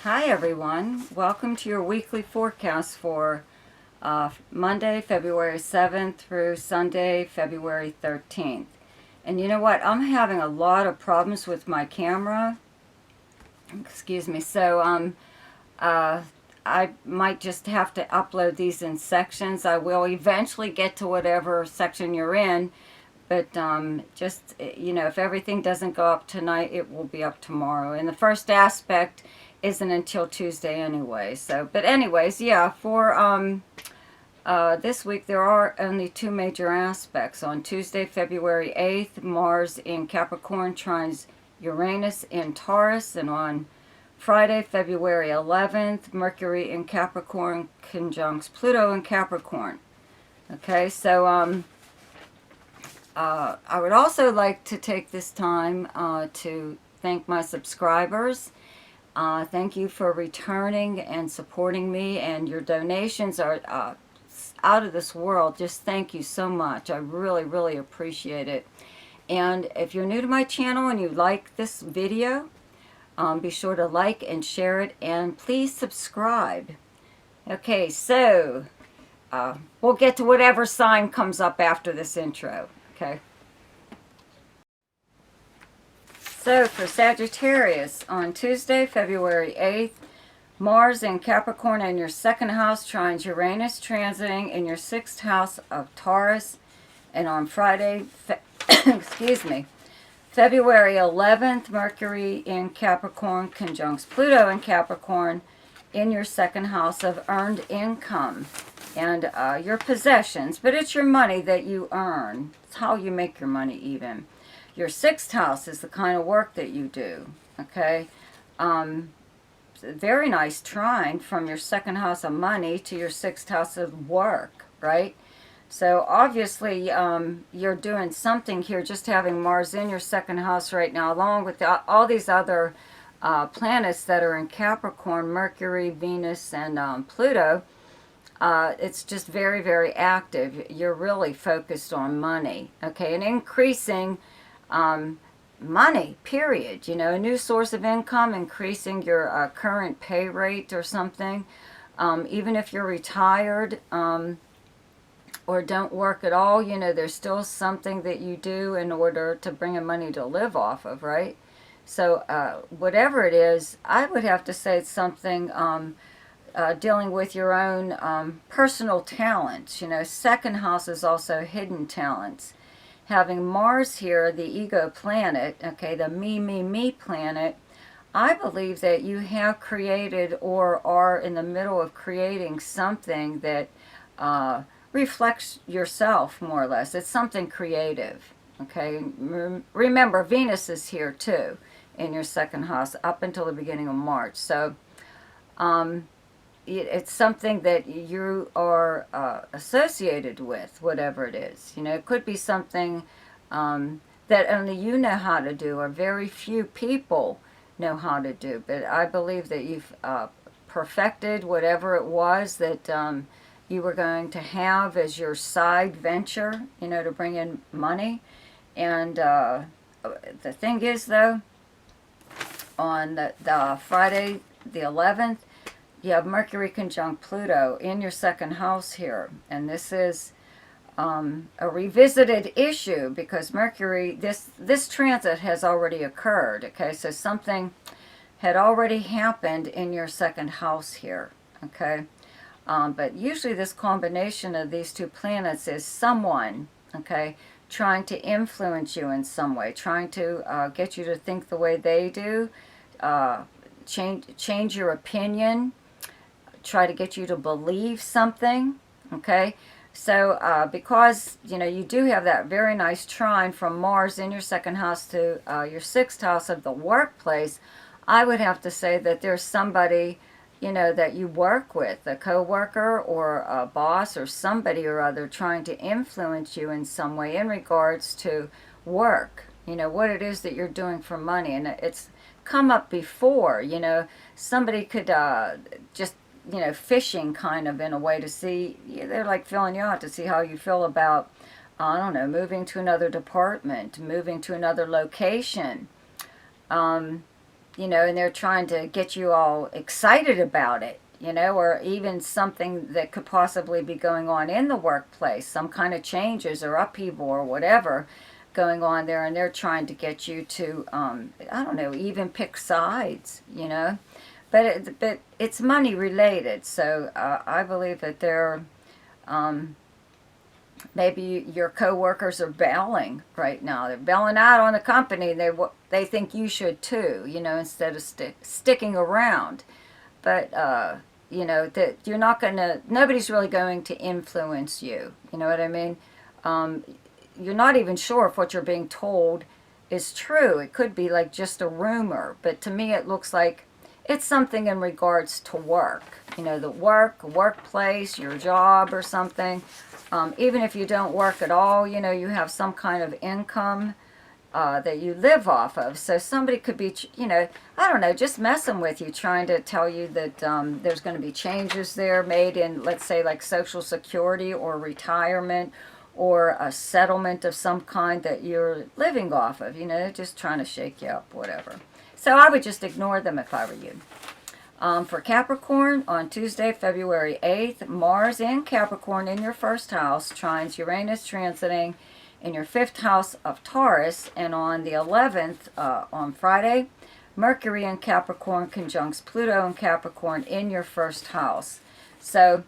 Hi everyone, welcome to your weekly forecast for Monday, February 7th through Sunday, February 13th. And you know what, I'm having a lot of problems with my camera, excuse me, so I might just have to upload these in sections. I will eventually get to whatever section you're in, but just, you know, if everything doesn't go up tonight, it will be up tomorrow. And the first aspect isn't until Tuesday anyway. So, but anyways, yeah, for this week there are only two major aspects. On Tuesday, February 8th, Mars in Capricorn trines Uranus in Taurus, and on Friday, February 11th, Mercury in Capricorn conjuncts Pluto in Capricorn. Okay, so I would also like to take this time to thank my subscribers. Thank you for returning and supporting me, and your donations are out of this world. Just thank you so much. I really, really appreciate it. And if you're new to my channel and you like this video, be sure to like and share it, and please subscribe. Okay, so we'll get to whatever sign comes up after this intro. Okay. So for Sagittarius, on Tuesday, February 8th, Mars in Capricorn in your second house trines Uranus transiting in your sixth house of Taurus. And on Friday, excuse me, February 11th, Mercury in Capricorn conjuncts Pluto in Capricorn in your second house of earned income and your possessions. But it's your money that you earn. It's how you make your money even. Your sixth house is the kind of work that you do, okay? Very nice trine from your second house of money to your sixth house of work, right? So obviously you're doing something here, just having Mars in your second house right now, along with all these other planets that are in Capricorn, Mercury, Venus, and Pluto. It's just very, very active. You're really focused on money, okay? And increasing money, period. You know, a new source of income, increasing your current pay rate or something. Even if you're retired or don't work at all, you know, there's still something that you do in order to bring in money to live off of, right? So whatever it is, I would have to say it's something dealing with your own personal talents. You know, second house is also hidden talents. Having Mars here, the ego planet, okay, the me planet, I believe that you have created or are in the middle of creating something that reflects yourself, more or less. It's something creative, okay? Remember, Venus is here too in your second house up until the beginning of March. So it's something that you are associated with, whatever it is. You know, it could be something that only you know how to do, or very few people know how to do. But I believe that you've perfected whatever it was that you were going to have as your side venture, you know, to bring in money. And the thing is, though, on the Friday the 11th, you have Mercury conjunct Pluto in your second house here. And this is a revisited issue because Mercury, this transit has already occurred. Okay, so something had already happened in your second house here. Okay, but usually this combination of these two planets is someone, okay, trying to influence you in some way, trying to get you to think the way they do, change your opinion, try to get you to believe something, okay? So because, you know, you do have that very nice trine from Mars in your second house to your sixth house of the workplace, I would have to say that there's somebody, you know, that you work with, a coworker or a boss or somebody or other trying to influence you in some way in regards to work, you know, what it is that you're doing for money. And it's come up before, you know, somebody could just, you know, fishing kind of in a way to see, they're like filling you out to see how you feel about, I don't know, moving to another department, moving to another location, you know, and they're trying to get you all excited about it, you know, or even something that could possibly be going on in the workplace, some kind of changes or upheaval or whatever going on there, and they're trying to get you to, I don't know, even pick sides, you know. But it's money related, so I believe that they're, maybe your coworkers are bailing right now. They're bailing out on the company. They think you should too, you know, instead of sticking around. But you know that you're not gonna. Nobody's really going to influence you. You know what I mean? You're not even sure if what you're being told is true. It could be like just a rumor. But to me, it looks like it's something in regards to work. You know, the workplace, your job or something. Even if you don't work at all, you know, you have some kind of income that you live off of. So somebody could be, you know, I don't know, just messing with you, trying to tell you that there's going to be changes there made in, let's say, like Social Security or retirement or a settlement of some kind that you're living off of, you know, just trying to shake you up, whatever. So I would just ignore them if I were you. For Capricorn, on Tuesday, February 8th, Mars in Capricorn in your first house trines Uranus transiting in your fifth house of Taurus. And on the 11th, on Friday, Mercury in Capricorn conjuncts Pluto in Capricorn in your first house. So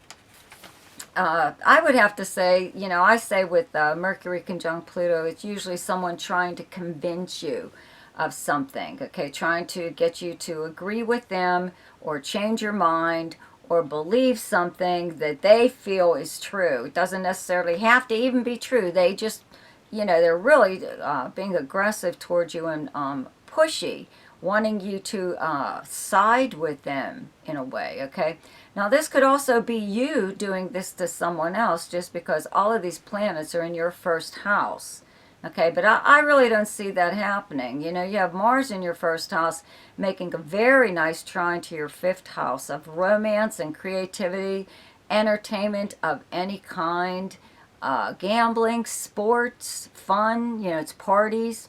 I would have to say, you know, I say with Mercury conjunct Pluto, it's usually someone trying to convince you of something, okay, trying to get you to agree with them or change your mind or believe something that they feel is true. It doesn't necessarily have to even be true. They just, you know, they're really being aggressive towards you and pushy, wanting you to side with them in a way, okay? Now, this could also be you doing this to someone else just because all of these planets are in your first house. Okay, but I really don't see that happening. You know, you have Mars in your first house making a very nice trine to your fifth house of romance and creativity, entertainment of any kind, gambling, sports, fun, you know, it's parties.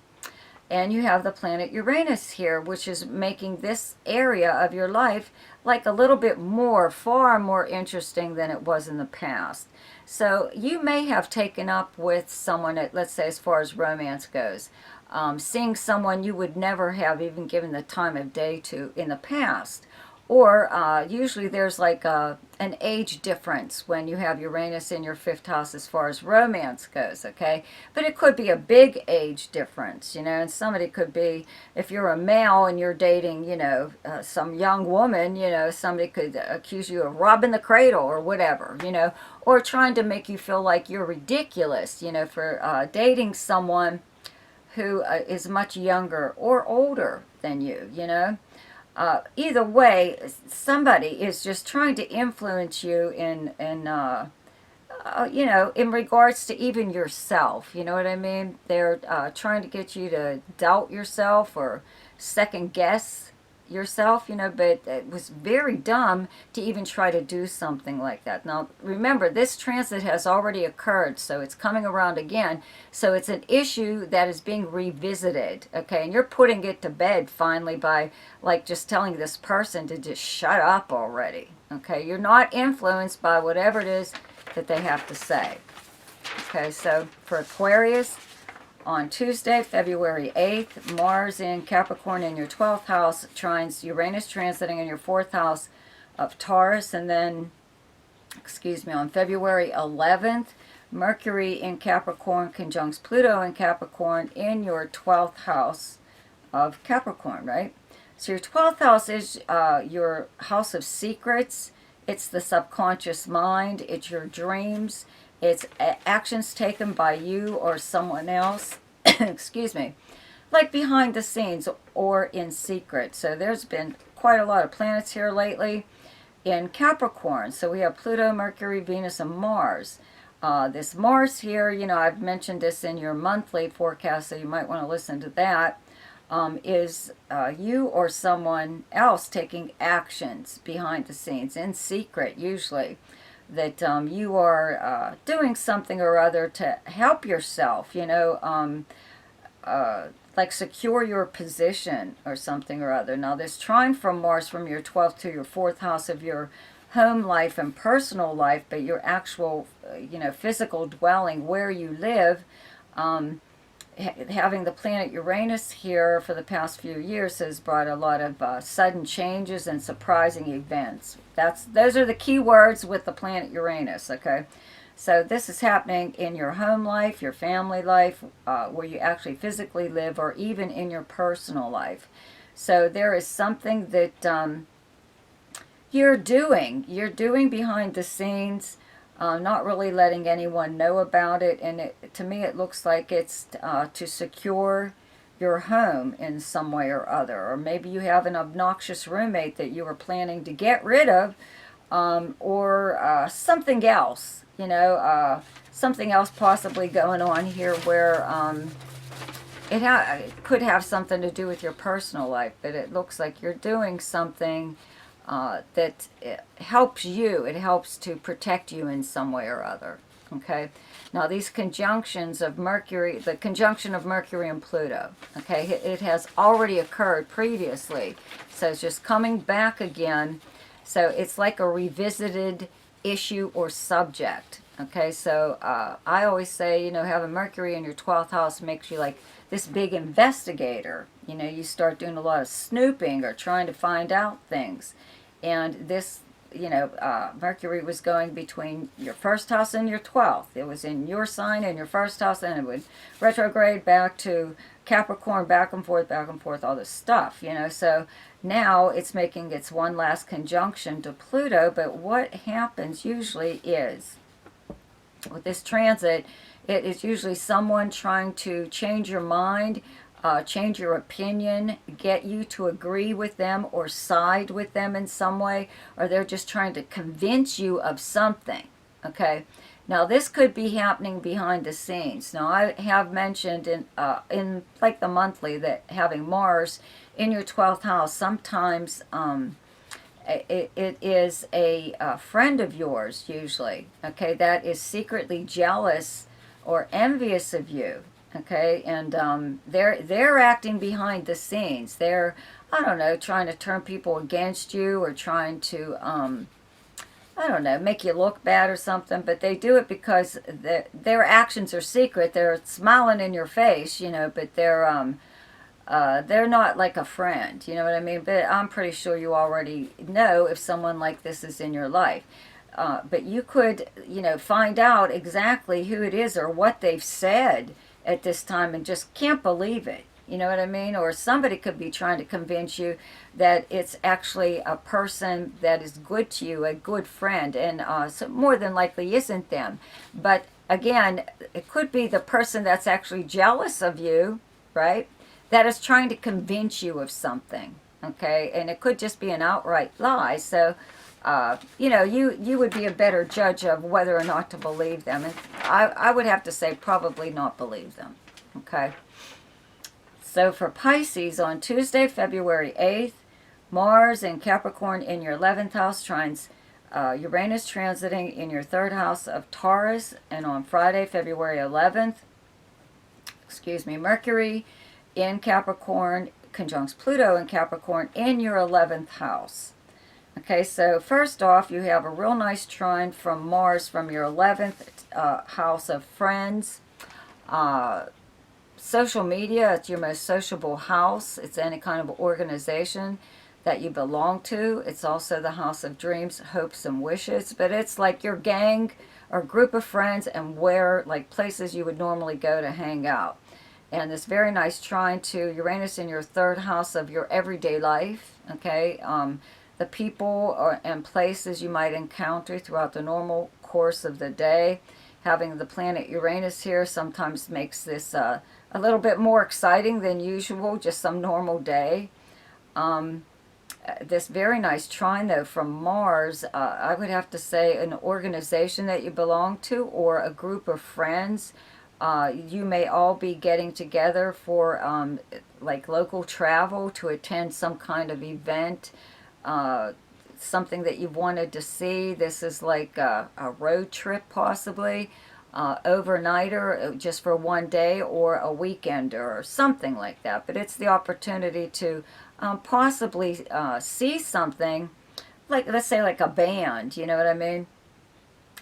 And you have the planet Uranus here, which is making this area of your life like a little bit more, far more interesting than it was in the past. So you may have taken up with someone, let's say as far as romance goes, seeing someone you would never have even given the time of day to in the past. Or usually there's like an age difference when you have Uranus in your fifth house as far as romance goes, okay? But it could be a big age difference, you know, and somebody could be, if you're a male and you're dating, you know, some young woman, you know, somebody could accuse you of robbing the cradle or whatever, you know, or trying to make you feel like you're ridiculous, you know, for dating someone who is much younger or older than you know. Either way, somebody is just trying to influence you in you know, in regards to even yourself. You know what I mean? They're trying to get you to doubt yourself or second guess yourself, you know, but it was very dumb to even try to do something like that. Now, remember, this transit has already occurred, so it's coming around again. So it's an issue that is being revisited, okay? And you're putting it to bed finally by, like, just telling this person to just shut up already, okay? You're not influenced by whatever it is that they have to say. Okay, so for Aquarius, on Tuesday, February 8th, Mars in Capricorn in your 12th house trines Uranus transiting in your 4th house of Taurus. And then, excuse me, on February 11th, Mercury in Capricorn conjuncts Pluto in Capricorn in your 12th house of Capricorn, right? So your 12th house is your house of secrets. It's the subconscious mind. It's your dreams. It's actions taken by you or someone else, excuse me, like behind the scenes or in secret. So there's been quite a lot of planets here lately in Capricorn. So we have Pluto, Mercury, Venus, and Mars. This Mars here, you know, I've mentioned this in your monthly forecast, so you might want to listen to that, is you or someone else taking actions behind the scenes, in secret usually, that you are doing something or other to help yourself, you know, like secure your position or something or other. Now this trine from Mars from your 12th to your 4th house of your home life and personal life, but your actual, physical dwelling where you live, having the planet Uranus here for the past few years has brought a lot of sudden changes and surprising events. Those are the key words with the planet Uranus, okay? So this is happening in your home life, your family life, where you actually physically live, or even in your personal life. So there is something that you're doing behind the scenes, not really letting anyone know about it. And to me, it looks like it's to secure your home in some way or other. Or maybe you have an obnoxious roommate that you were planning to get rid of, or something else. Something else possibly going on here where it could have something to do with your personal life, but it looks like you're doing something that helps you. It helps to protect you in some way or other, okay? Now, these conjunctions of Mercury, the conjunction of Mercury and Pluto, okay, it has already occurred previously, so it's just coming back again. So it's like a revisited issue or subject, okay? So I always say, having Mercury in your 12th house makes you like this big investigator. You start doing a lot of snooping or trying to find out things. And this, Mercury was going between your 1st house and your 12th. It was in your sign and your 1st house, and it would retrograde back to Capricorn, back and forth, all this stuff, So now it's making its one last conjunction to Pluto, but what happens usually is, with this transit, it is usually someone trying to change your mind, change your opinion, get you to agree with them or side with them in some way, or they're just trying to convince you of something, okay? Now, this could be happening behind the scenes. Now, I have mentioned in like the monthly that having Mars in your 12th house, sometimes it is a friend of yours, usually, okay, that is secretly jealous or envious of you, okay, and they're acting behind the scenes. They're, I don't know, trying to turn people against you, or trying to I don't know, make you look bad or something, but they do it because their actions are secret. They're smiling in your face, but they're not like a friend, you know what I mean? But I'm pretty sure you already know if someone like this is in your life. But you could, find out exactly who it is or what they've said at this time and just can't believe it. You know what I mean? Or somebody could be trying to convince you that it's actually a person that is good to you, a good friend, and so more than likely isn't them. But again, it could be the person that's actually jealous of you, right? That is trying to convince you of something, okay? And it could just be an outright lie. So, you would be a better judge of whether or not to believe them. And I would have to say probably not believe them, okay? So for Pisces, on Tuesday, February 8th, Mars and Capricorn in your 11th house trines Uranus transiting in your 3rd house of Taurus. And on Friday, February 11th, Mercury in Capricorn conjuncts Pluto in Capricorn in your 11th house. Okay, so first off, you have a real nice trine from Mars from your 11th house of friends. Social media, it's your most sociable house. It's any kind of organization that you belong to. It's also the house of dreams, hopes, and wishes. But it's like your gang or group of friends and like places you would normally go to hang out. And this very nice trine to Uranus in your 3rd house of your everyday life. Okay, the people and places you might encounter throughout the normal course of the day. Having the planet Uranus here sometimes makes this a little bit more exciting than usual, just some normal day. This very nice trine, though, from Mars, I would have to say an organization that you belong to or a group of friends. You may all be getting together for like local travel to attend some kind of event, something that you've wanted to see. This is like a road trip possibly. overnighter just for one day, or a weekender or something like that. But it's the opportunity to possibly see something, like, let's say, like a band, you know what I mean,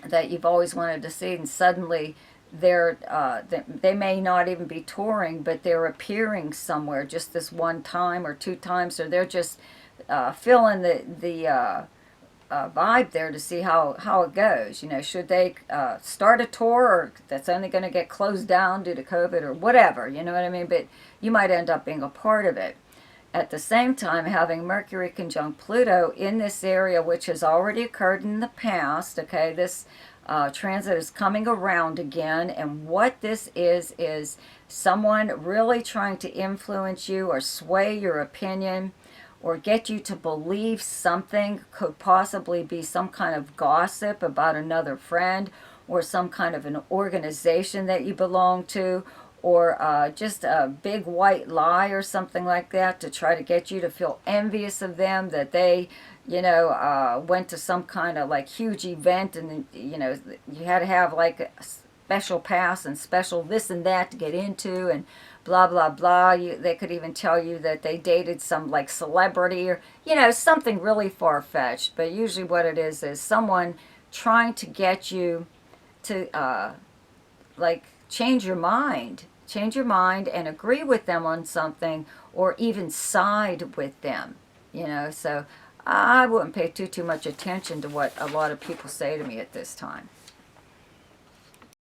that you've always wanted to see, and suddenly they may not even be touring, but they're appearing somewhere just this one time or two times, or they're just filling the vibe there to see how it goes. You know, should they start a tour, or that's only going to get closed down due to COVID or whatever, you know what I mean? But you might end up being a part of it. At the same time, having Mercury conjunct Pluto in this area, which has already occurred in the past, okay, this transit is coming around again, and what this is someone really trying to influence you or sway your opinion or get you to believe something. Could possibly be some kind of gossip about another friend, or some kind of an organization that you belong to, or just a big white lie or something like that, to try to get you to feel envious of them, that they, you know, went to some kind of like huge event, and, you know, you had to have like a special pass and special this and that to get into, and blah blah blah. They could even tell you that they dated some like celebrity, or, you know, something really far-fetched. But usually what it is someone trying to get you to like change your mind and agree with them on something, or even side with them, you know. So I wouldn't pay too much attention to what a lot of people say to me at this time.